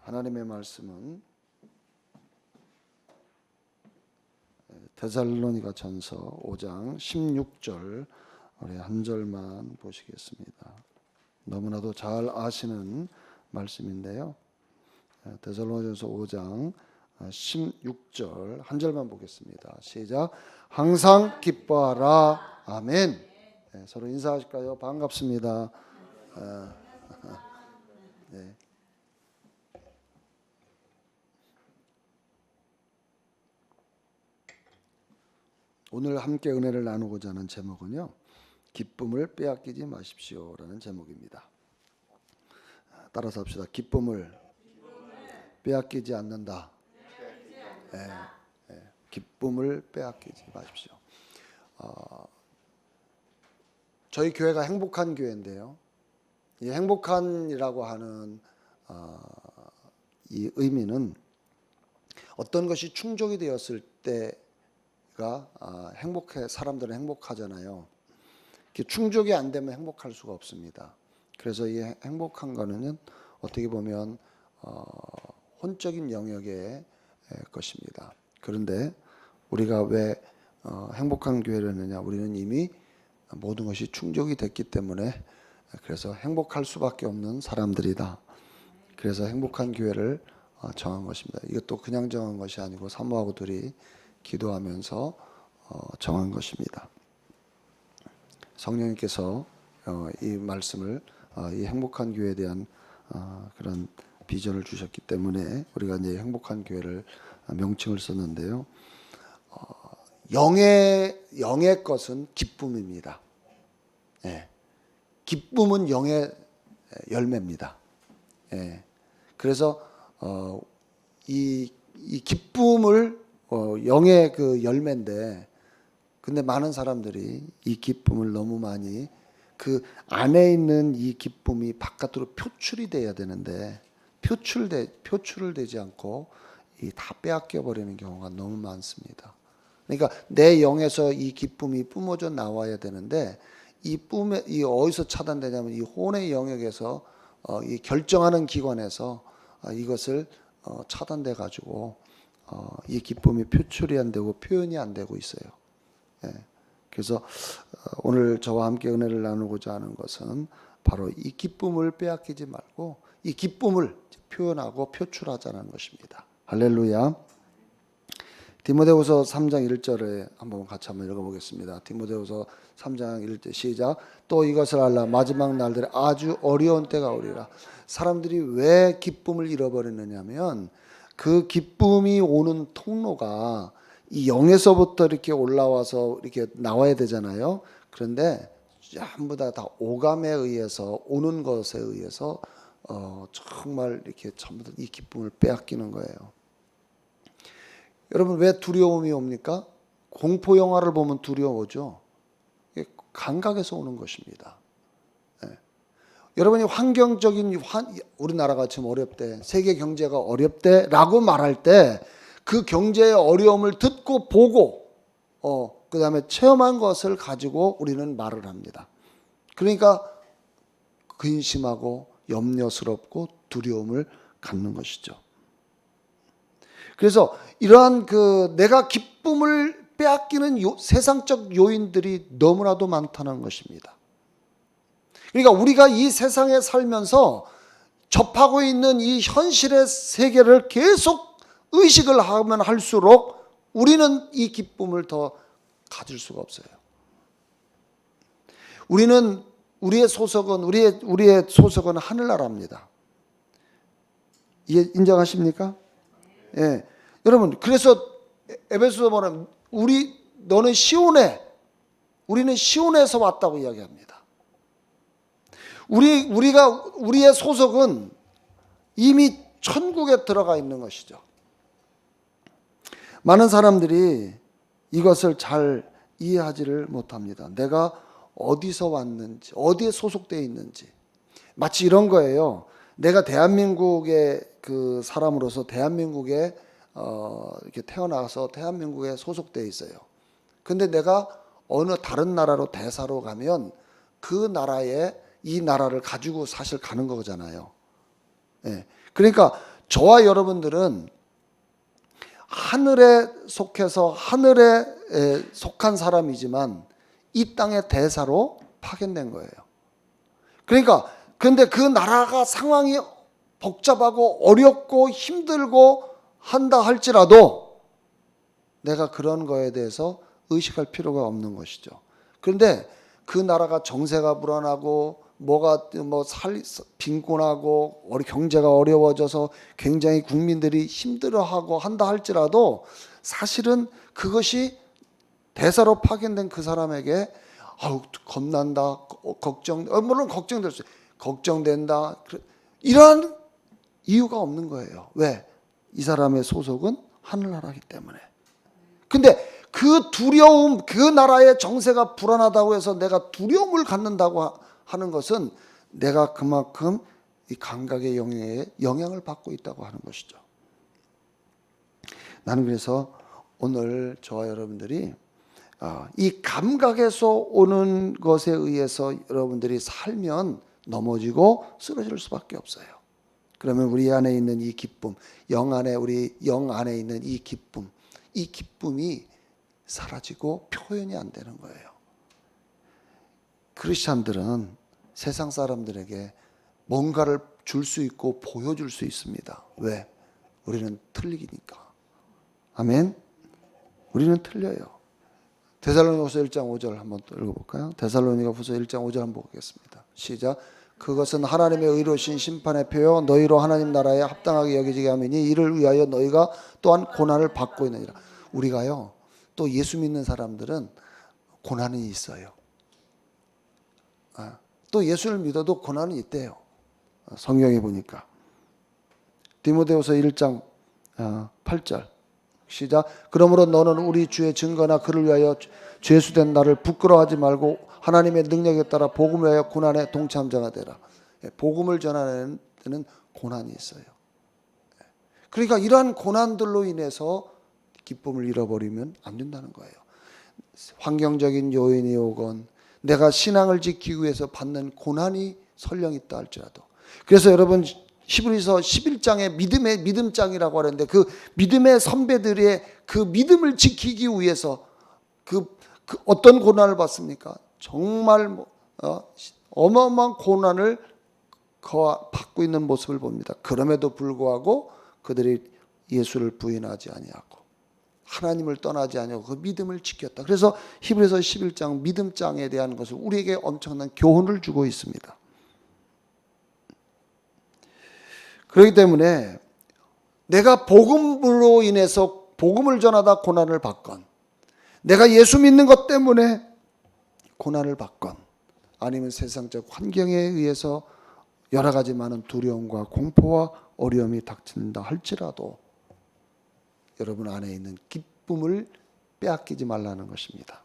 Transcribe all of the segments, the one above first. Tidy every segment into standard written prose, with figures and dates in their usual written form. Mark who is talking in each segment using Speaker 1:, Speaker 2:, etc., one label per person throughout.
Speaker 1: 하나님의 말씀은 데살로니가 전서 5장 16절 우리 한 절만 보시겠습니다. 너무나도 잘 아시는 말씀인데요. 데살로니가전서 5장 16절 한 절만 보겠습니다. 시작. 항상 기뻐하라. 아멘. 서로 인사하실까요? 반갑습니다. 네. 오늘 함께 은혜를 나누고자 하는 제목은요, 기쁨을 빼앗기지 마십시오라는 제목입니다. 따라서 합시다. 기쁨을 빼앗기지 않는다. 기쁨을 빼앗기지 마십시오. 저희 교회가 행복한 교회인데요, 이 행복한이라고 하는 이 의미는 어떤 것이 충족이 되었을 때가 사람들은 행복하잖아요. 충족이 안 되면 행복할 수가 없습니다. 그래서 이 행복한 거는 어떻게 보면 혼적인 영역의 것입니다. 그런데 우리가 왜 행복한 교회를 했느냐? 우리는 이미 모든 것이 충족이 됐기 때문에 그래서 행복할 수밖에 없는 사람들이다. 그래서 행복한 교회를 정한 것입니다. 이것도 그냥 정한 것이 아니고 사모하고 둘이 기도하면서 정한 것입니다. 성령님께서 이 말씀을 이 행복한 교회에 대한 그런 비전을 주셨기 때문에 우리가 이제 행복한 교회를 명칭을 썼는데요. 영의 것은 기쁨입니다. 기쁨은 영의 열매입니다. 그래서 이 기쁨을 영의 그 열매인데, 근데 많은 사람들이 이 기쁨을 너무 많이 그 안에 있는 이 기쁨이 바깥으로 표출이 돼야 되는데 표출을 되지 않고 다 빼앗겨 버리는 경우가 너무 많습니다. 그러니까 내 영에서 이 기쁨이 뿜어져 나와야 되는데 이 어디서 차단되냐면 이 혼의 영역에서 이 결정하는 기관에서 이것을 차단돼 가지고 이 기쁨이 표출이 안 되고 표현이 안 되고 있어요. 그래서 오늘 저와 함께 은혜를 나누고자 하는 것은 바로 이 기쁨을 빼앗기지 말고 이 기쁨을 표현하고 표출하자는 것입니다. 할렐루야. 디모데후서 3장 1절에 한번 같이 한번 읽어보겠습니다. 디모데후서 3장 1절 시작. 또 이것을 알라. 마지막 날들에 아주 어려운 때가 오리라. 사람들이 왜 기쁨을 잃어버리느냐면 그 기쁨이 오는 통로가 이 영에서부터 이렇게 올라와서 이렇게 나와야 되잖아요. 그런데 전부 다 오감에 의해서 오는 것에 의해서 정말 이렇게 전부 다 이 기쁨을 빼앗기는 거예요. 여러분, 왜 두려움이 옵니까? 공포 영화를 보면 두려워죠. 감각에서 오는 것입니다. 여러분이 환경적인 우리나라가 지금 어렵대, 세계 경제가 어렵대라고 말할 때 그 경제의 어려움을 듣고 보고 그 다음에 체험한 것을 가지고 우리는 말을 합니다. 그러니까 근심하고 염려스럽고 두려움을 갖는 것이죠. 그래서 이러한 내가 기쁨을 빼앗기는 세상적 요인들이 너무나도 많다는 것입니다. 그러니까 우리가 이 세상에 살면서 접하고 있는 이 현실의 세계를 계속 의식을 하면 할수록 우리는 이 기쁨을 더 가질 수가 없어요. 우리의 소속은 하늘나라입니다. 이해 인정하십니까? 예. 여러분, 그래서 에베소서 보면 너는 시온에, 우리는 시온에서 왔다고 이야기합니다. 우리의 소속은 이미 천국에 들어가 있는 것이죠. 많은 사람들이 이것을 잘 이해하지를 못합니다. 내가 어디서 왔는지, 어디에 소속되어 있는지. 마치 이런 거예요. 내가 대한민국의 그 사람으로서 대한민국에 이렇게 태어나서 대한민국에 소속되어 있어요. 근데 내가 어느 다른 나라로 대사로 가면 그 나라에 이 나라를 가지고 사실 가는 거잖아요. 그러니까 저와 여러분들은 하늘에 속해서 하늘에 속한 사람이지만 이 땅의 대사로 파견된 거예요. 그러니까 그런데 그 나라가 상황이 복잡하고 어렵고 힘들고 한다 할지라도 내가 그런 거에 대해서 의식할 필요가 없는 것이죠. 그런데 그 나라가 정세가 불안하고 빈곤하고 경제가 어려워져서 굉장히 국민들이 힘들어하고 한다 할지라도 사실은 그것이 대사로 파견된 그 사람에게 겁난다, 물론 걱정될 수 있어요. 걱정된다, 이러한 이유가 없는 거예요. 왜? 이 사람의 소속은 하늘나라이기 때문에. 근데 그 두려움, 그 나라의 정세가 불안하다고 해서 내가 두려움을 갖는다고 하는 것은 내가 그만큼 이 감각의 영향을 받고 있다고 하는 것이죠. 나는 그래서 오늘 저와 여러분들이 이 감각에서 오는 것에 의해서 여러분들이 살면 넘어지고 쓰러질 수밖에 없어요. 그러면 우리 안에 있는 이 기쁨, 우리 영 안에 있는 이 기쁨이 사라지고 표현이 안 되는 거예요. 크리스찬들은 세상 사람들에게 뭔가를 줄 수 있고 보여줄 수 있습니다. 왜? 우리는 틀리니까. 아멘. 우리는 틀려요. 데살로니가후서 1장 5절 한번 또 읽어볼까요? 데살로니가후서 1장 5절 한번 보겠습니다. 시작. 그것은 하나님의 의로우신 심판의 표요 너희로 하나님 나라에 합당하게 여기지게 함이니 이를 위하여 너희가 또한 고난을 받고 있느니라. 우리가요 또 예수 믿는 사람들은 고난이 있어요. 또 예수를 믿어도 고난이 있대요. 성경에 보니까 디모데후서 1장 8절 시작. 그러므로 너는 우리 주의 증거나 그를 위하여 죄수된 나를 부끄러워하지 말고 하나님의 능력에 따라 복음을 위하여 고난에 동참자가 되라. 복음을 전하는 데는 고난이 있어요. 그러니까 이러한 고난들로 인해서 기쁨을 잃어버리면 안 된다는 거예요. 환경적인 요인이 오건 내가 신앙을 지키기 위해서 받는 고난이 설령 있다 할지라도. 그래서 여러분 히브리서 11장에 믿음장이라고 하는데 그 믿음의 선배들의 그 믿음을 지키기 위해서 그 어떤 고난을 받습니까? 정말 어마어마한 고난을 받고 있는 모습을 봅니다. 그럼에도 불구하고 그들이 예수를 부인하지 아니하고 하나님을 떠나지 아니하고 그 믿음을 지켰다. 그래서 히브리서 11장 믿음장에 대한 것을 우리에게 엄청난 교훈을 주고 있습니다. 그렇기 때문에 내가 복음으로 인해서 복음을 전하다 고난을 받건 내가 예수 믿는 것 때문에 고난을 받건 아니면 세상적 환경에 의해서 여러 가지 많은 두려움과 공포와 어려움이 닥친다 할지라도 여러분 안에 있는 기쁨을 빼앗기지 말라는 것입니다.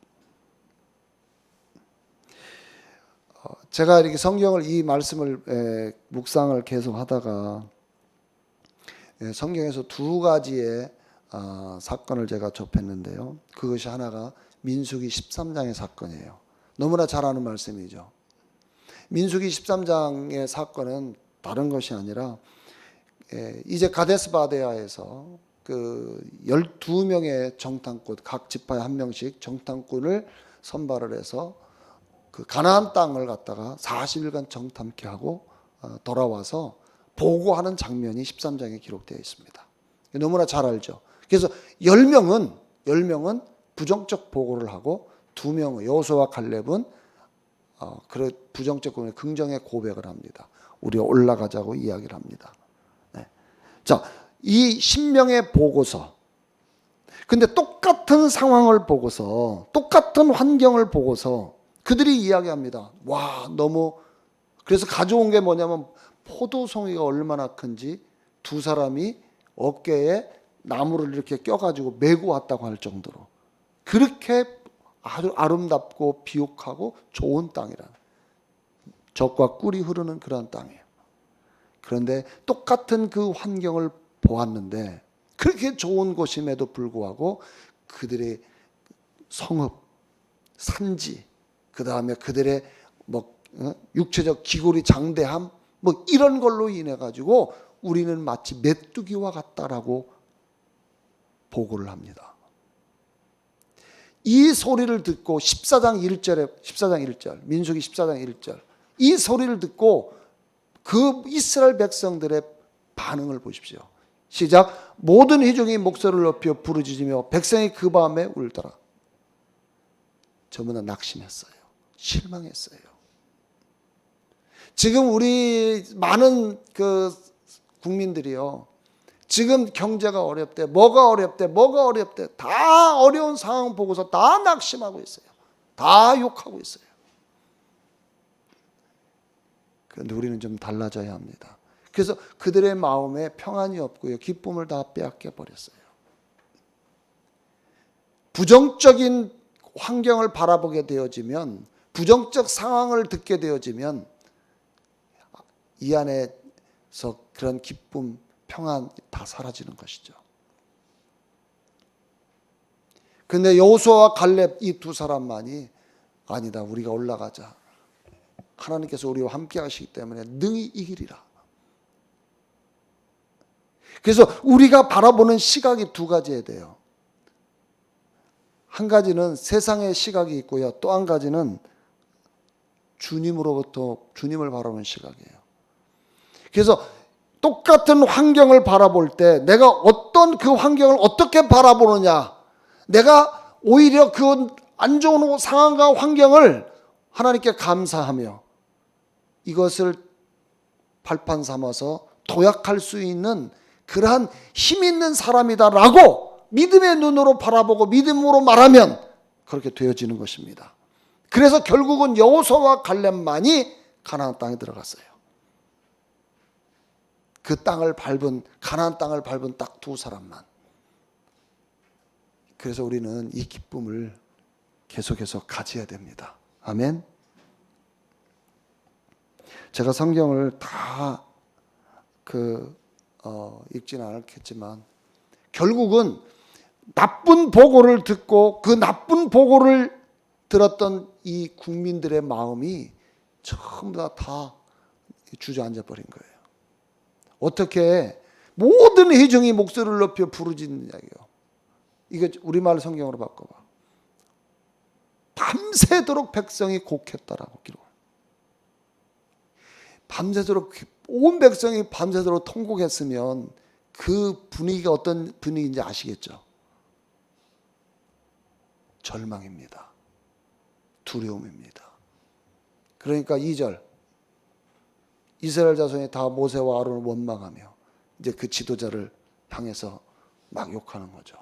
Speaker 1: 제가 이렇게 이 말씀을 묵상을 계속 하다가 성경에서 두 가지의 사건을 제가 접했는데요. 그것이 하나가 민수기 13장의 사건이에요. 너무나 잘 아는 말씀이죠. 민수기 13장의 사건은 다른 것이 아니라 이제 가데스 바네아에서 그 12명의 정탐꾼, 각 지파에 한 명씩 정탐꾼을 선발을 해서 그 가나안 땅을 갖다가 40일간 정탐케 하고 돌아와서 보고하는 장면이 13장에 기록되어 있습니다. 너무나 잘 알죠. 그래서 10명은 부정적 보고를 하고 2명은 여호수아와 갈렙은 부정적 고백, 긍정의 고백을 합니다. 우리가 올라가자고 이야기를 합니다. 네. 자, 이 10명의 보고서. 근데 똑같은 상황을 보고서, 똑같은 환경을 보고서 그들이 이야기합니다. 그래서 가져온 게 뭐냐면 포도송이가 얼마나 큰지 두 사람이 어깨에 나무를 이렇게 껴가지고 메고 왔다고 할 정도로 그렇게 아주 아름답고 비옥하고 좋은 땅이라. 젖과 꿀이 흐르는 그런 땅이에요. 그런데 똑같은 그 환경을 보았는데 그렇게 좋은 곳임에도 불구하고 그들의 성읍, 산지, 그 다음에 그들의 육체적 기골이 장대함 이런 걸로 인해 가지고 우리는 마치 메뚜기와 같다라고 보고를 합니다. 이 소리를 듣고 14장 1절 민수기 14장 1절 이 소리를 듣고 그 이스라엘 백성들의 반응을 보십시오. 시작. 모든 회중이 목소리를 높여 부르짖으며 백성이 그 밤에 울더라. 전부 다 낙심했어요. 실망했어요. 지금 우리 많은 그 국민들이요, 지금 경제가 어렵대, 뭐가 어렵대, 다 어려운 상황 보고서 다 낙심하고 있어요. 다 욕하고 있어요. 그런데 우리는 좀 달라져야 합니다. 그래서 그들의 마음에 평안이 없고요, 기쁨을 다 빼앗겨 버렸어요. 부정적인 환경을 바라보게 되어지면, 부정적 상황을 듣게 되어지면 이 안에서 그런 기쁨, 평안 다 사라지는 것이죠. 근데 여호수아와 갈렙 이 두 사람만이 아니다, 우리가 올라가자. 하나님께서 우리와 함께 하시기 때문에 능히 이기리라. 그래서 우리가 바라보는 시각이 두 가지에 돼요. 한 가지는 세상의 시각이 있고요, 또 한 가지는 주님으로부터 주님을 바라보는 시각이에요. 그래서 똑같은 환경을 바라볼 때 내가 어떤 그 환경을 어떻게 바라보느냐, 내가 오히려 그 안 좋은 상황과 환경을 하나님께 감사하며 이것을 발판 삼아서 도약할 수 있는 그러한 힘 있는 사람이다라고 믿음의 눈으로 바라보고 믿음으로 말하면 그렇게 되어지는 것입니다. 그래서 결국은 여호수아와 갈렙만이 가나안 땅에 들어갔어요. 그 가나안 땅을 밟은 딱 두 사람만. 그래서 우리는 이 기쁨을 계속해서 가져야 됩니다. 아멘. 제가 성경을 다 읽지는 않았겠지만 결국은 나쁜 보고를 듣고 그 나쁜 보고를 들었던 이 국민들의 마음이 전부 다 주저앉아 버린 거예요. 어떻게 모든 회중이 목소리를 높여 부르짖느냐고요. 이거 우리말 성경으로 바꿔봐. 밤새도록 백성이 곡했다라고 기록. 밤새도록 온 백성이 밤새도록 통곡했으면 그 분위기가 어떤 분위기인지 아시겠죠? 절망입니다. 두려움입니다. 그러니까 2절 이스라엘 자손이 다 모세와 아론을 원망하며 이제 그 지도자를 향해서 막 욕하는 거죠.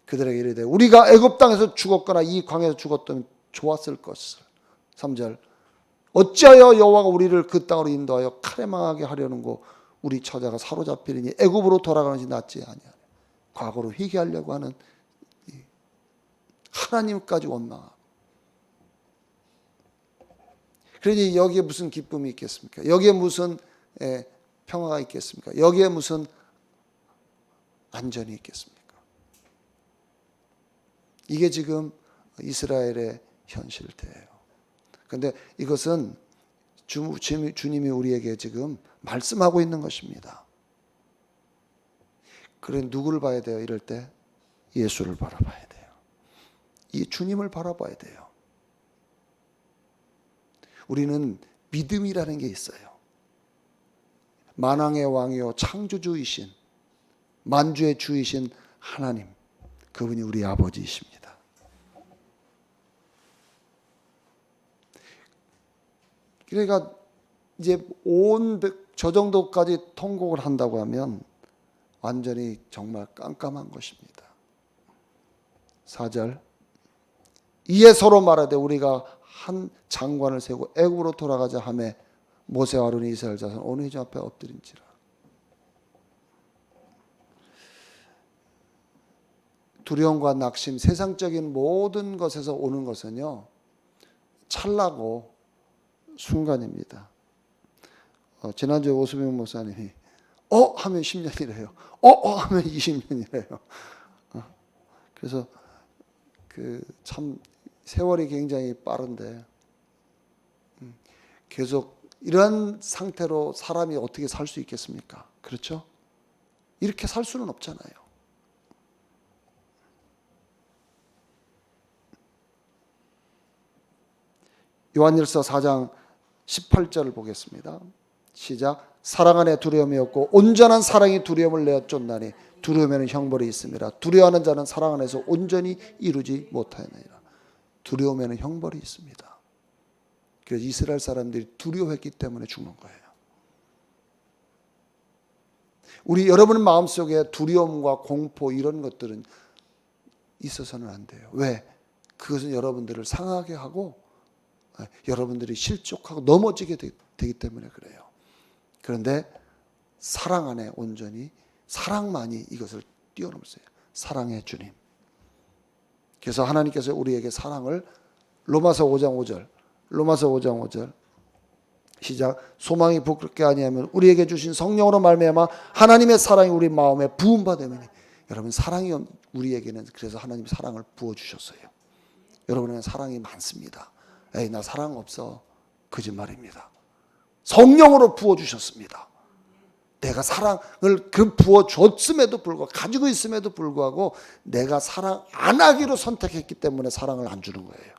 Speaker 1: 그들에게 이르되 우리가 애굽 땅에서 죽었거나 이 광야에서 죽었다면 좋았을 것을. 3절 어찌하여 여호와가 우리를 그 땅으로 인도하여 칼에 망하게 하려는고 우리 처자가 사로잡히리니 애굽으로 돌아가는 것이 낫지 아니하냐. 과거로 회개하려고 하는 하나님까지 원망하고. 그러니 여기에 무슨 기쁨이 있겠습니까? 여기에 무슨 평화가 있겠습니까? 여기에 무슨 안전이 있겠습니까? 이게 지금 이스라엘의 현실태예요. 그런데 이것은 주님이 우리에게 지금 말씀하고 있는 것입니다. 그래 누구를 봐야 돼요? 이럴 때 예수를 바라봐야 돼요. 이 주님을 바라봐야 돼요. 우리는 믿음이라는 게 있어요. 만왕의 왕이요 창조주이신 만주의 주이신 하나님, 그분이 우리 아버지이십니다. 그러니까 이제 저 정도까지 통곡을 한다고 하면 완전히 정말 깜깜한 것입니다. 4절 이에 서로 말하되 우리가 한 장관을 세우고 애굽으로 돌아가자 하며 모세와 아론이 이스라엘 자손 온 회중 앞에 엎드린지라. 두려움과 낙심, 세상적인 모든 것에서 오는 것은요 찰나고 순간입니다. 지난주에 오수명 목사님이 하면 10년이래요. 하면 20년이래요. 그래서 참 세월이 굉장히 빠른데 계속 이런 상태로 사람이 어떻게 살 수 있겠습니까? 그렇죠? 이렇게 살 수는 없잖아요. 요한일서 4장 18절을 보겠습니다. 시작. 사랑 안에 두려움이 없고 온전한 사랑이 두려움을 내어 쫓나니 두려움에는 형벌이 있습니다. 두려워하는 자는 사랑 안에서 온전히 이루지 못하느니라. 두려움에는 형벌이 있습니다. 그래서 이스라엘 사람들이 두려워했기 때문에 죽는 거예요. 우리 여러분 마음속에 두려움과 공포 이런 것들은 있어서는 안 돼요. 왜? 그것은 여러분들을 상하게 하고 여러분들이 실족하고 넘어지게 되기 때문에 그래요. 그런데 사랑 안에 온전히 사랑만이 이것을 뛰어넘었어요. 사랑의 주님. 그래서 하나님께서 우리에게 사랑을 로마서 5장 5절 시작. 소망이 부끄럽게 아니하면 우리에게 주신 성령으로 말미암아 하나님의 사랑이 우리 마음에 부음받음이니. 여러분 사랑이 우리에게는 그래서 하나님이 사랑을 부어주셨어요. 여러분에게는 사랑이 많습니다. 에이 나 사랑 없어. 거짓말입니다. 성령으로 부어주셨습니다. 내가 사랑을 부어줬음에도 불구하고 가지고 있음에도 불구하고 내가 사랑 안 하기로 선택했기 때문에 사랑을 안 주는 거예요.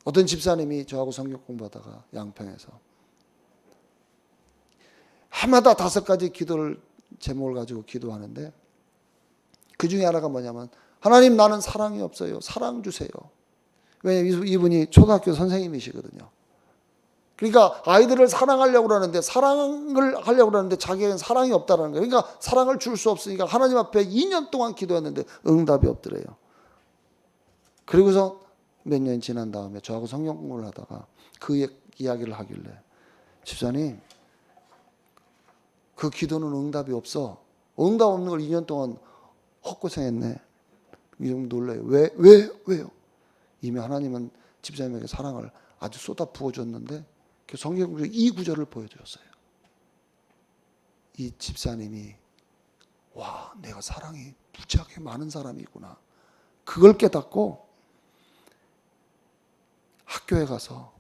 Speaker 1: 어떤 집사님이 저하고 성경 공부하다가 양평에서 해마다 5가지 기도를 제목을 가지고 기도하는데 그 중에 하나가 뭐냐면 하나님 나는 사랑이 없어요. 사랑 주세요. 왜냐하면 이분이 초등학교 선생님이시거든요. 그러니까 아이들을 사랑하려고 그러는데 사랑을 하려고 그러는데 자기에게는 사랑이 없다는 거예요. 그러니까 사랑을 줄 수 없으니까 하나님 앞에 2년 동안 기도했는데 응답이 없더래요. 그리고서 몇 년 지난 다음에 저하고 성경 공부를 하다가 그 이야기를 하길래 집사님 그 기도는 응답이 없어. 응답 없는 걸 2년 동안 헛고생했네. 좀 놀라요. 왜요? 이미 하나님은 집사님에게 사랑을 아주 쏟아 부어줬는데 성경 이 구절을 보여주었어요. 이 집사님이 와 내가 사랑이 무지하게 많은 사람이구나. 그걸 깨닫고 학교에 가서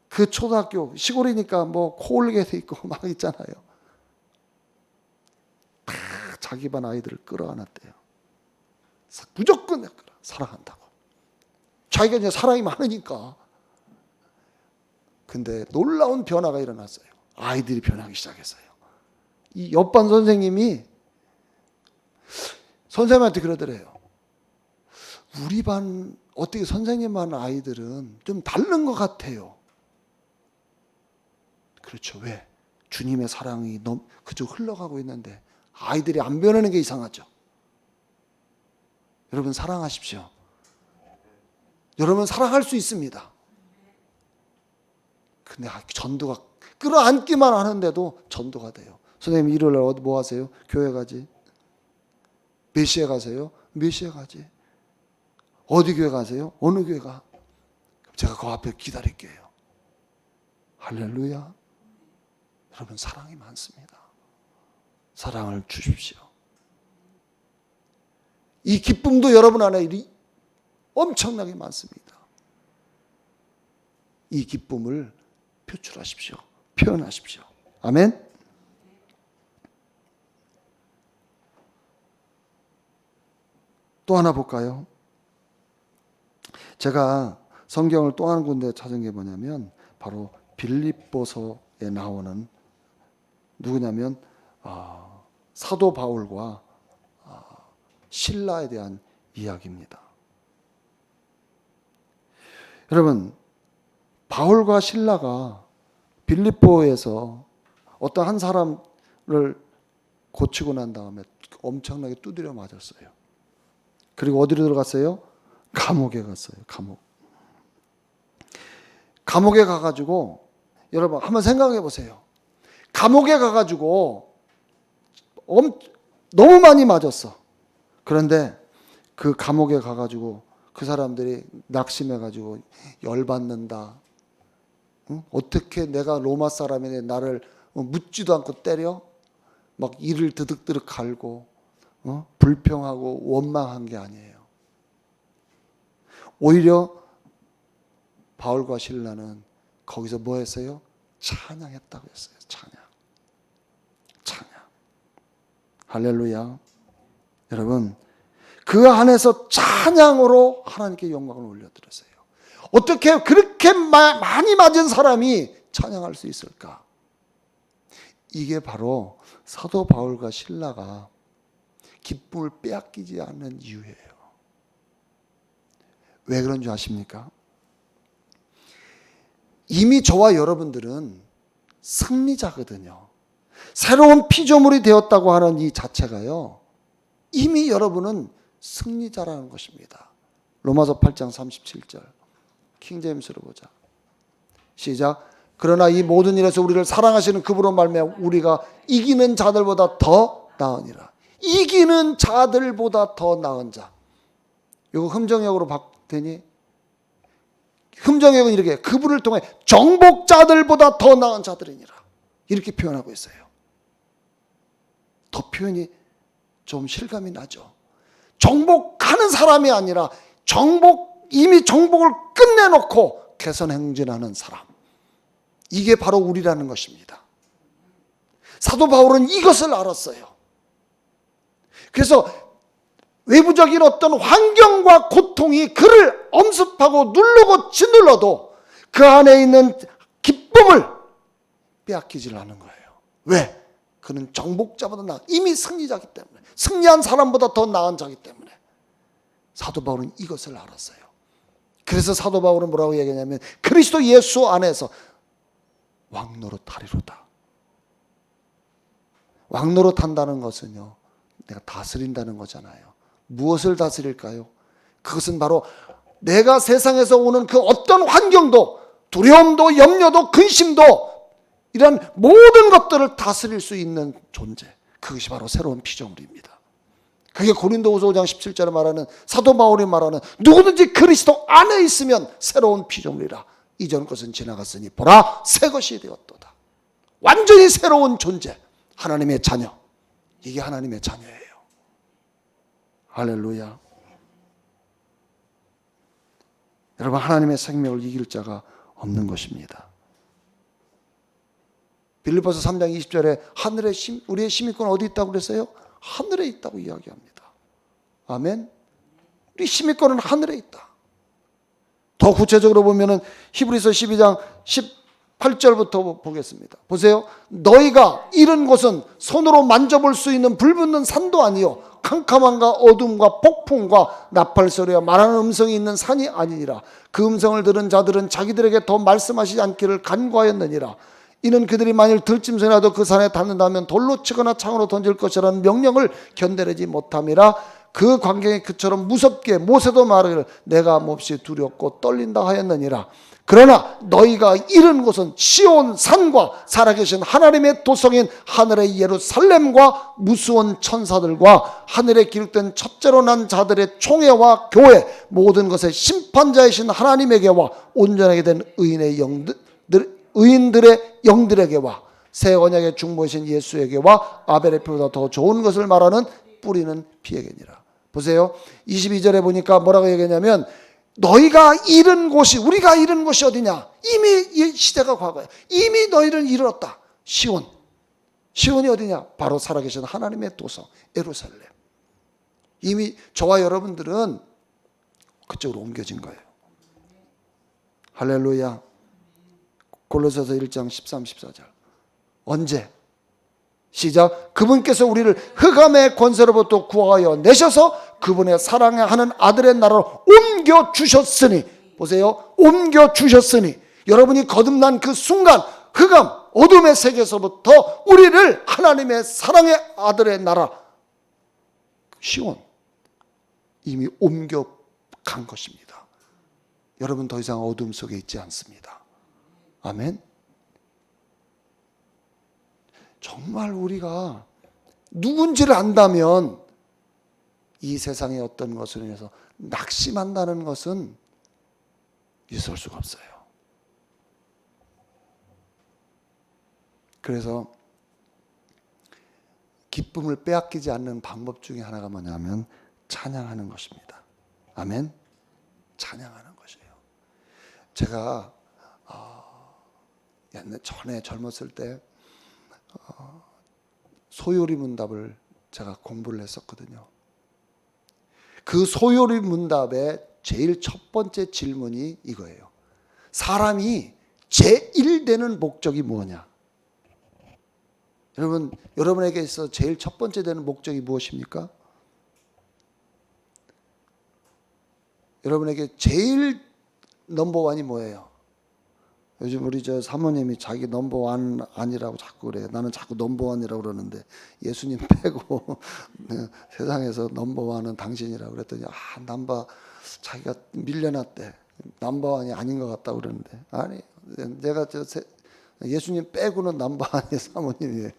Speaker 1: 그 초등학교 시골이니까 뭐 코올게도 있고 막 있잖아요. 다 자기 반 아이들을 끌어안았대요. 무조건 사랑한다고. 자기가 이제 사랑이 많으니까. 근데 놀라운 변화가 일어났어요. 아이들이 변하기 시작했어요. 이 옆반 선생님이 선생님한테 그러더래요. 우리 반 어떻게 선생님 반 아이들은 좀 다른 것 같아요. 그렇죠. 왜? 주님의 사랑이 그저 흘러가고 있는데 아이들이 안 변하는 게 이상하죠. 여러분 사랑하십시오. 여러분 사랑할 수 있습니다. 근데 전도가 끌어안기만 하는데도 전도가 돼요. 선생님 일요일날 어디 뭐 하세요? 교회 가지. 몇 시에 가세요? 몇 시에 가지. 어디 교회 가세요? 어느 교회 가? 제가 그 앞에 기다릴게요. 할렐루야. 여러분 사랑이 많습니다. 사랑을 주십시오. 이 기쁨도 여러분 안에 엄청나게 많습니다. 이 기쁨을 표출하십시오. 표현하십시오. 아멘. 또 하나 볼까요? 제가 성경을 또 한 군데 찾은 게 뭐냐면 바로 빌립보서에 나오는 누구냐면 사도 바울과 실라에 대한 이야기입니다. 여러분 바울과 실라가 빌립보에서 어떤 한 사람을 고치고 난 다음에 엄청나게 두드려 맞았어요. 그리고 어디로 들어갔어요? 감옥에 갔어요. 감옥에 가가지고 여러분 한번 생각해 보세요. 감옥에 가가지고 너무 많이 맞았어. 그런데 그 감옥에 가가지고 그 사람들이 낙심해가지고 열받는다. 응? 어떻게 내가 로마 사람인데 나를 묻지도 않고 때려? 막 이를 드득드득 갈고 불평하고 원망한 게 아니에요. 오히려 바울과 신라는 거기서 뭐 했어요? 찬양했다고 했어요. 찬양. 할렐루야. 여러분, 그 안에서 찬양으로 하나님께 영광을 올려드렸어요. 어떻게 그렇게 많이 맞은 사람이 찬양할 수 있을까? 이게 바로 사도 바울과 신라가 기쁨을 빼앗기지 않는 이유예요. 왜 그런 줄 아십니까? 이미 저와 여러분들은 승리자거든요. 새로운 피조물이 되었다고 하는 이 자체가요, 이미 여러분은 승리자라는 것입니다. 로마서 8장 37절 킹제임스로 보자. 시작. 그러나 이 모든 일에서 우리를 사랑하시는 그분으로 말미암아 우리가 이기는 자들보다 더 나으니라. 이기는 자들보다 더 나은 자. 이거 흠정역으로 바꾸더니, 흠정역은 이렇게, 그분을 통해 정복자들보다 더 나은 자들이니라, 이렇게 표현하고 있어요. 더 표현이 좀 실감이 나죠. 정복하는 사람이 아니라 이미 정복을 끝내놓고 개선 행진하는 사람, 이게 바로 우리라는 것입니다. 사도 바울은 이것을 알았어요. 그래서 외부적인 어떤 환경과 고통이 그를 엄습하고 누르고 짓눌러도 그 안에 있는 기쁨을 빼앗기질 않은 거예요. 왜? 그는 정복자보다 이미 승리자기 때문에, 승리한 사람보다 더 나은 자기 때문에. 사도 바울은 이것을 알았어요. 그래서 사도 바울은 뭐라고 얘기하냐면, 그리스도 예수 안에서 왕노릇하리로다. 왕노릇한다는 것은요, 내가 다스린다는 거잖아요. 무엇을 다스릴까요? 그것은 바로 내가 세상에서 오는 그 어떤 환경도, 두려움도, 염려도, 근심도, 이런 모든 것들을 다스릴 수 있는 존재, 그것이 바로 새로운 피조물입니다. 그게 고린도후서 5장 17절에 말하는, 사도 바울이 말하는, 누구든지 그리스도 안에 있으면 새로운 피조물이라. 이전 것은 지나갔으니 보라 새 것이 되었도다. 완전히 새로운 존재, 하나님의 자녀. 이게 하나님의 자녀예요. 할렐루야. 여러분, 하나님의 생명을 이길 자가 없는 것입니다. 빌립보서 3장 20절에 하늘에 우리의 시민권은 어디 있다고 그랬어요? 하늘에 있다고 이야기합니다. 아멘. 우리 시민권은 하늘에 있다. 더 구체적으로 보면은 히브리서 12장 18절부터 보겠습니다. 보세요. 너희가 이른 곳은 손으로 만져볼 수 있는 불붙는 산도 아니요 캄캄함과 어둠과 폭풍과 나팔 소리와 말하는 음성이 있는 산이 아니니라. 그 음성을 들은 자들은 자기들에게 더 말씀하시지 않기를 간구하였느니라. 이는 그들이 만일 들짐승이라도 그 산에 닿는다면 돌로 치거나 창으로 던질 것이라는 명령을 견뎌내지 못함이라. 그 광경이 그처럼 무섭게 모세도 말하기를 내가 몹시 두렵고 떨린다 하였느니라. 그러나 너희가 이른 곳은 시온 산과 살아계신 하나님의 도성인 하늘의 예루살렘과 무수온 천사들과 하늘에 기록된 첫째로 난 자들의 총회와 교회, 모든 것의 심판자이신 하나님에게와 온전하게 된 의인들의 영들에게와 새 언약의 중보이신 예수에게와 아벨의 피보다 더 좋은 것을 말하는 뿌리는 피에게니라. 보세요. 22절에 보니까 뭐라고 얘기하냐면, 너희가 이른 곳이, 우리가 이른 곳이 어디냐? 이미 이 시대가 과거야. 이미 너희를 이뤘다. 시온이 어디냐? 바로 살아계신 하나님의 도성 예루살렘. 이미 저와 여러분들은 그쪽으로 옮겨진 거예요. 할렐루야. 골로새서 1장 13, 14절. 언제? 시작. 그분께서 우리를 흑암의 권세로부터 구하여 내셔서 그분의 사랑하는 아들의 나라로 옮겨주셨으니, 보세요. 옮겨주셨으니, 여러분이 거듭난 그 순간 흑암, 어둠의 세계에서부터 우리를 하나님의 사랑의 아들의 나라 시온, 이미 옮겨간 것입니다. 여러분 더 이상 어둠 속에 있지 않습니다. 아멘. 정말 우리가 누군지를 안다면 이 세상의 어떤 것으로 인해서 낙심한다는 것은 있을 수가 없어요. 그래서 기쁨을 빼앗기지 않는 방법 중에 하나가 뭐냐면 찬양하는 것입니다. 아멘. 찬양하는 것이에요. 제가 옛날 전에 젊었을 때 소요리 문답을 제가 공부를 했었거든요. 그 소요리 문답의 제일 첫 번째 질문이 이거예요. 사람이 제1되는 목적이 뭐냐? 여러분, 여러분에게 있어 제일 첫 번째 되는 목적이 무엇입니까? 여러분에게 제일 넘버원이 뭐예요? 요즘 우리 저 사모님이 자기 넘버원 아니라고 자꾸 그래요. 나는 자꾸 넘버원이라고 그러는데 예수님 빼고 세상에서 넘버원은 당신이라고 그랬더니 넘버 자기가 밀려났대. 넘버원이 아닌 것 같다고 그러는데 아니 내가 예수님 빼고는 넘버원이 사모님이에요.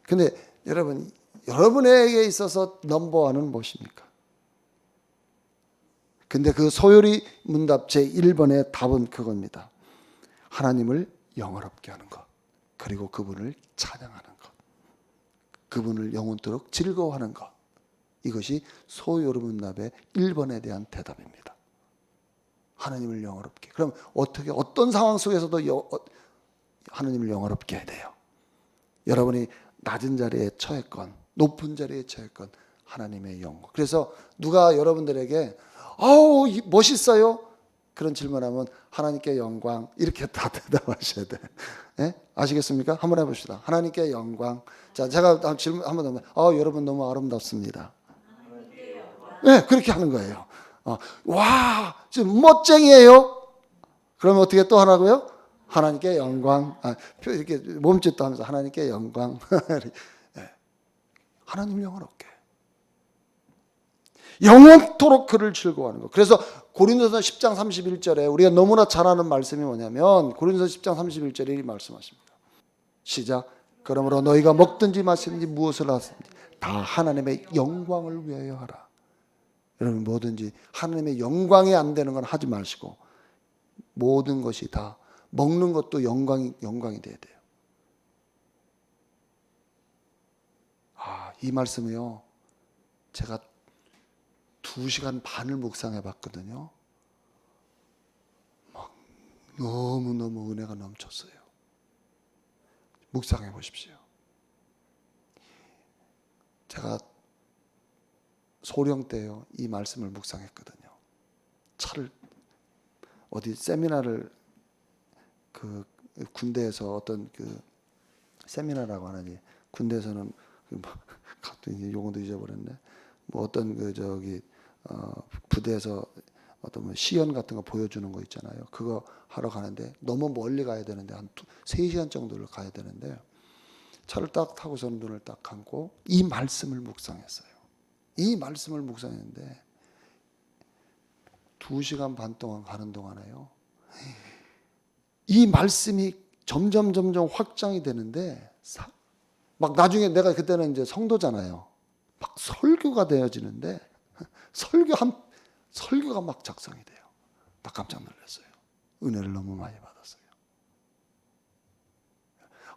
Speaker 1: 근데 여러분 여러분에게 있어서 넘버원은 무엇입니까? 근데 그 소요리 문답 제1번의 답은 그겁니다. 하나님을 영화롭게 하는 것, 그리고 그분을 찬양하는 것, 그분을 영원토록 즐거워하는 것, 이것이 소요리 문답의 1번에 대한 대답입니다. 하나님을 영화롭게. 그럼 어떻게 어떤 상황 속에서도 하나님을 영화롭게 해야 돼요? 여러분이 낮은 자리에 처했건 높은 자리에 처했건 하나님의 영광. 그래서 누가 여러분들에게 아우 멋있어요? 그런 질문하면 하나님께 영광 이렇게 다 대답하셔야 돼. 네? 아시겠습니까? 한번 해봅시다. 하나님께 영광. 자, 제가 질문 한번 하면 여러분 너무 아름답습니다. 네, 그렇게 하는 거예요. 와, 지금 멋쟁이에요? 그러면 어떻게 또 하라고요? 하나님께 영광. 이렇게 몸짓도 하면서 하나님께 영광. 네. 하나님 영원롭게. 영원토록 그를 즐거워하는 것. 그래서 고린도서 10장 31절에 우리가 너무나 잘 아는 말씀이 뭐냐면 고린도서 10장 31절에 이 말씀하십니다. 시작. 그러므로 너희가 먹든지 마시든지 무엇을 하든지 다 하나님의 영광을 위하여 하라. 여러분 뭐든지 하나님의 영광이 안 되는 건 하지 마시고 모든 것이 다 먹는 것도 영광이 돼야 돼요. 이 말씀이요. 제가 2시간 반을 묵상해 봤거든요. 막 너무너무 은혜가 넘쳤어요. 묵상해 보십시오. 제가 소령 때요, 이 말씀을 묵상했거든요. 차를 어디 세미나를 그 군대에서 어떤 그 세미나라고 하는지 군대에서는 갑자기 용어도 잊어버렸네. 뭐 어떤 그 저기 부대에서 어떤 뭐 시연 같은 거 보여주는 거 있잖아요. 그거 하러 가는데 너무 멀리 가야 되는데 한 3시간 정도를 가야 되는데 차를 딱 타고서는 눈을 딱 감고 이 말씀을 묵상했어요. 이 말씀을 묵상했는데 2시간 반 동안 가는 동안에요. 이 말씀이 점점 확장이 되는데 막 나중에 내가 그때는 이제 성도잖아요. 막 설교가 되어지는데 설교가 막 작성이 돼요. 나 깜짝 놀랐어요. 은혜를 너무 많이 받았어요.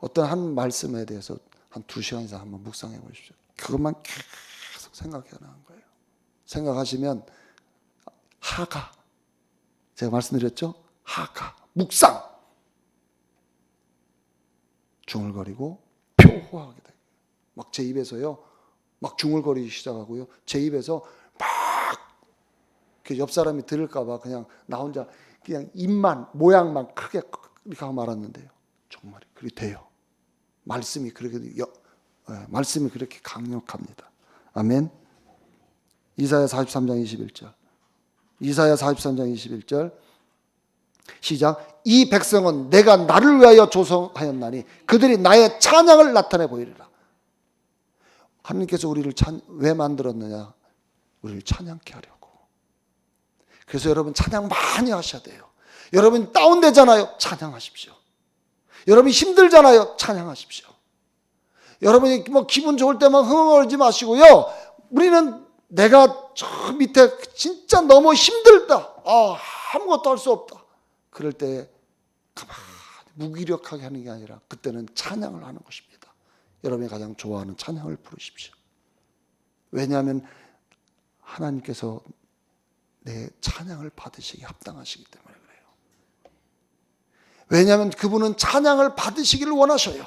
Speaker 1: 어떤 한 말씀에 대해서 한 2시간 이상 한번 묵상해 보십시오. 그것만 계속 생각해 나는 거예요. 생각하시면 하가, 제가 말씀드렸죠? 하가, 묵상, 중얼거리고 표호하게 돼요. 막 제 입에서요, 막 중얼거리기 시작하고요. 제 입에서 막 옆 사람이 들을까봐 그냥 나 혼자 그냥 입만 모양만 크게 이렇게 하고 말았는데요. 정말 그렇게 돼요. 말씀이 그렇게 강력합니다. 아멘. 이사야 43장 21절. 이사야 43장 21절. 시작. 이 백성은 내가 나를 위하여 조성하였나니 그들이 나의 찬양을 나타내 보이리라. 하나님께서 우리를 왜 만들었느냐? 우리를 찬양케 하려고. 그래서 여러분 찬양 많이 하셔야 돼요. 여러분 다운되잖아요. 찬양하십시오. 여러분이 힘들잖아요. 찬양하십시오. 여러분이 뭐 기분 좋을 때만 흥얼거리지 마시고요. 우리는 내가 저 밑에 진짜 너무 힘들다. 아무것도 할 수 없다. 그럴 때 가만히 무기력하게 하는 게 아니라 그때는 찬양을 하는 것입니다. 여러분이 가장 좋아하는 찬양을 부르십시오. 왜냐하면 하나님께서 내 찬양을 받으시기 합당하시기 때문에 그래요. 왜냐하면 그분은 찬양을 받으시기를 원하셔요.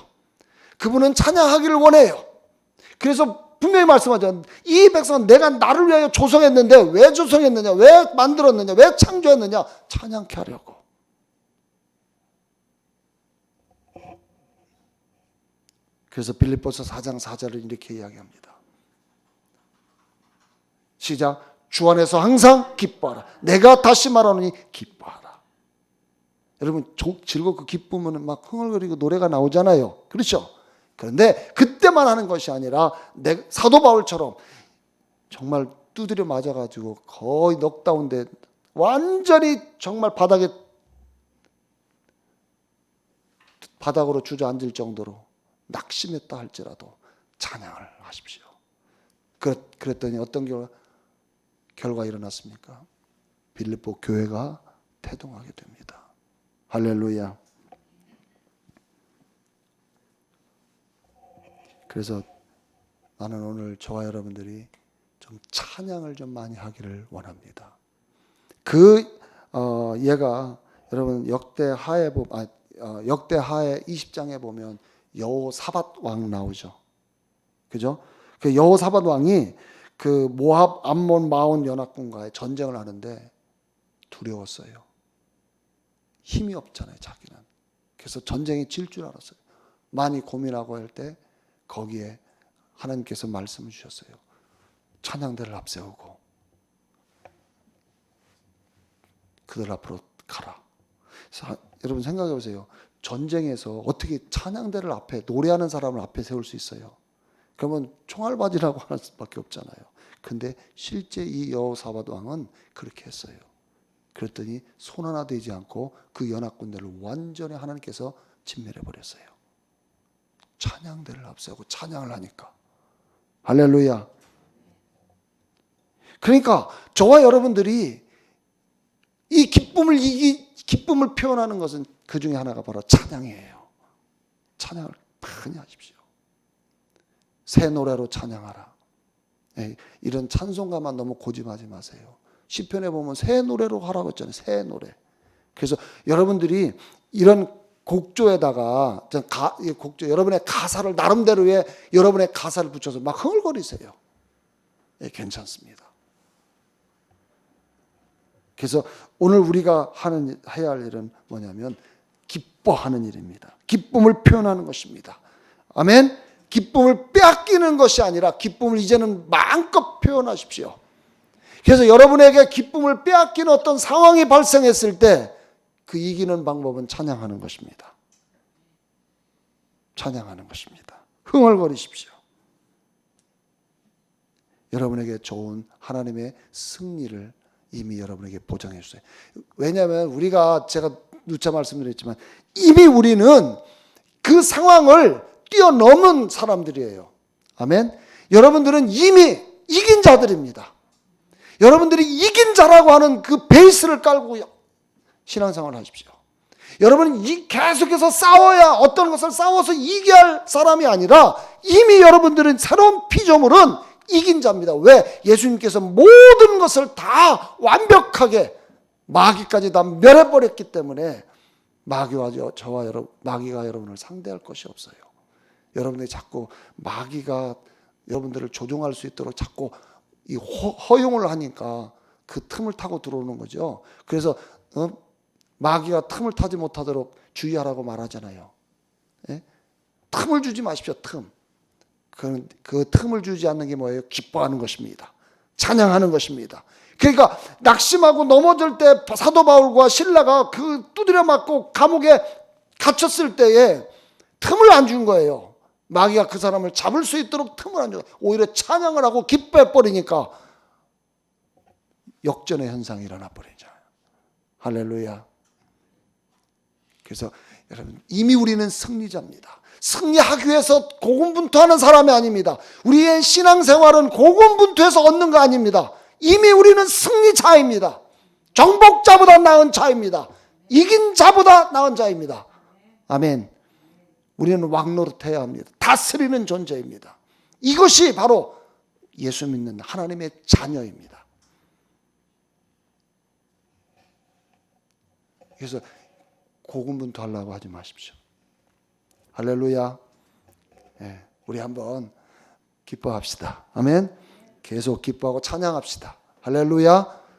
Speaker 1: 그분은 찬양하기를 원해요. 그래서 분명히 말씀하죠. 이 백성은 내가 나를 위하여 조성했는데 왜 조성했느냐, 왜 만들었느냐, 왜 창조했느냐, 찬양케 하려고. 그래서 빌립보서 4장 4절을 이렇게 이야기합니다. 시작. 주 안에서 항상 기뻐하라. 내가 다시 말하노니 기뻐하라. 여러분 즐겁고 기쁘면 막 흥얼거리고 노래가 나오잖아요. 그렇죠? 그런데 그때만 하는 것이 아니라 사도 바울처럼 정말 두드려 맞아가지고 거의 넉다운돼 완전히 정말 바닥으로 주저앉을 정도로 낙심했다 할지라도 찬양을 하십시오. 그랬더니 어떤 결과 일어났습니까? 빌립보 교회가 태동하게 됩니다. 할렐루야. 그래서 나는 오늘 저와 여러분들이 좀 찬양을 좀 많이 하기를 원합니다. 얘가 여러분 역대하에 20장에 보면 여호사밧 왕 나오죠. 그죠? 그 여호사밧 왕이 그 모압, 암몬, 마온 연합군과의 전쟁을 하는데 두려웠어요. 힘이 없잖아요, 자기는. 그래서 전쟁이 질 줄 알았어요. 많이 고민하고 할 때 거기에 하나님께서 말씀을 주셨어요. 찬양대를 앞세우고 그들 앞으로 가라. 여러분 생각해 보세요. 전쟁에서 어떻게 찬양대를 앞에 노래하는 사람을 앞에 세울 수 있어요? 그러면 총알바지라고 할 수밖에 없잖아요. 근데 실제 이 여호사밧 왕은 그렇게 했어요. 그랬더니 손 하나 되지 않고 그 연합군들을 완전히 하나님께서 진멸해 버렸어요. 찬양대를 앞세우고 찬양을 하니까. 할렐루야. 그러니까 저와 여러분들이 이 기쁨을 표현하는 것은 그 중에 하나가 바로 찬양이에요. 찬양을 많이 하십시오. 새 노래로 찬양하라. 이런 찬송가만 너무 고집하지 마세요. 시편에 보면 새 노래로 하라고 했잖아요. 새 노래. 그래서 여러분들이 이런 곡조에다가 여러분의 가사를 나름대로의 여러분의 가사를 붙여서 막 흥얼거리세요. 괜찮습니다. 그래서 오늘 우리가 해야 할 일은 뭐냐면 기뻐하는 일입니다. 기쁨을 표현하는 것입니다. 아멘. 기쁨을 빼앗기는 것이 아니라 기쁨을 이제는 마음껏 표현하십시오. 그래서 여러분에게 기쁨을 빼앗기는 어떤 상황이 발생했을 때 그 이기는 방법은 찬양하는 것입니다. 찬양하는 것입니다. 흥얼거리십시오. 여러분에게 좋은 하나님의 승리를 이미 여러분에게 보장해 주세요. 왜냐하면 제가 누차 말씀드렸지만 이미 우리는 그 상황을 뛰어넘은 사람들이에요. 아멘. 여러분들은 이미 이긴 자들입니다. 여러분들이 이긴 자라고 하는 그 베이스를 깔고 신앙생활을 하십시오. 여러분은 계속해서 싸워야 어떤 것을 싸워서 이겨야 할 사람이 아니라 이미 여러분들은 새로운 피조물은 이긴 자입니다. 왜? 예수님께서 모든 것을 다 완벽하게 마귀까지 다 멸해버렸기 때문에 마귀가 여러분을 상대할 것이 없어요. 여러분들이 자꾸 마귀가 여러분들을 조종할 수 있도록 자꾸 이 허용을 하니까 그 틈을 타고 들어오는 거죠. 그래서 마귀가 틈을 타지 못하도록 주의하라고 말하잖아요. 예? 틈을 주지 마십시오. 틈. 그 틈을 주지 않는 게 뭐예요? 기뻐하는 것입니다. 찬양하는 것입니다. 그러니까 낙심하고 넘어질 때 사도 바울과 실라가 그 두드려 맞고 감옥에 갇혔을 때에 틈을 안 준 거예요. 마귀가 그 사람을 잡을 수 있도록 틈을 안 준 거예요. 오히려 찬양을 하고 기뻐해버리니까 역전의 현상이 일어나 버리잖아요. 할렐루야. 그래서 여러분 이미 우리는 승리자입니다. 승리하기 위해서 고군분투하는 사람이 아닙니다. 우리의 신앙생활은 고군분투해서 얻는 거 아닙니다. 이미 우리는 승리자입니다. 정복자보다 나은 자입니다. 이긴 자보다 나은 자입니다. 아멘. 우리는 왕노릇해야 합니다. 다스리는 존재입니다. 이것이 바로 예수 믿는 하나님의 자녀입니다. 그래서 고군분투하려고 하지 마십시오. 할렐루야. 예, 우리 한번 기뻐합시다. 아멘. 계속 기뻐하고 찬양합시다. 할렐루야.